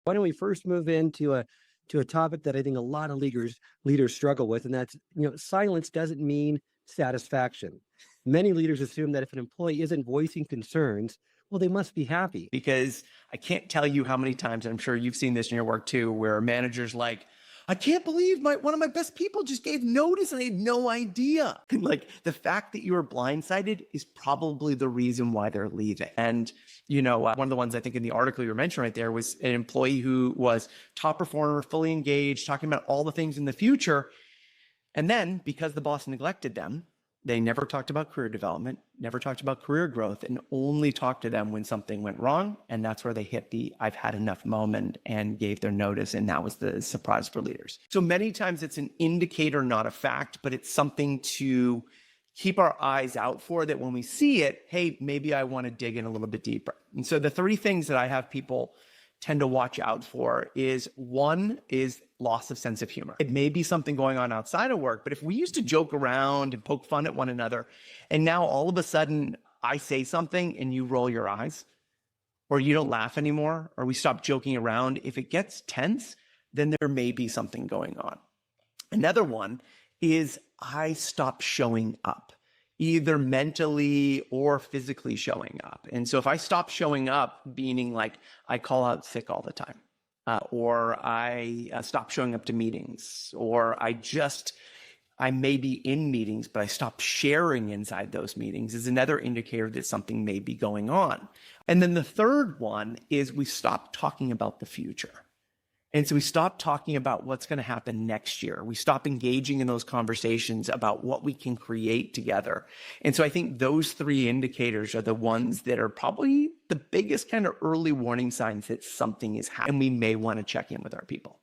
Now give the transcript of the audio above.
Why don't we first move into a topic that I think a lot of leaders struggle with, and that's, silence doesn't mean satisfaction. Many leaders assume that if an employee isn't voicing concerns, well, they must be happy. Because I can't tell you how many times, and I'm sure you've seen this in your work too, where a manager's like, I can't believe one of my best people just gave notice and I had no idea. And like the fact that you were blindsided is probably the reason why they're leaving. And one of the ones I think in the article you were mentioning right there was an employee who was top performer, fully engaged, talking about all the things in the future. And then because the boss neglected them, they never talked about career development, never talked about career growth, and only talked to them when something went wrong. And that's where they hit the I've had enough moment and gave their notice. And that was the surprise for leaders. So many times it's an indicator, not a fact, but it's something to keep our eyes out for, that when we see it, hey, maybe I want to dig in a little bit deeper. And so the three things that I have people tend to watch out for is, one is loss of sense of humor. It may be something going on outside of work, but if we used to joke around and poke fun at one another, and now all of a sudden I say something and you roll your eyes, or you don't laugh anymore, or we stop joking around, if it gets tense, then there may be something going on. Another one is I stop showing up, either mentally or physically showing up. And so if I stop showing up, meaning like I call out sick all the time, or I stop showing up to meetings, or I may be in meetings, but I stop sharing inside those meetings, is another indicator that something may be going on. And then the third one is we stop talking about the future. And so we stop talking about what's going to happen next year. We stop engaging in those conversations about what we can create together. And so I think those three indicators are the ones that are probably the biggest kind of early warning signs that something is happening, and we may want to check in with our people.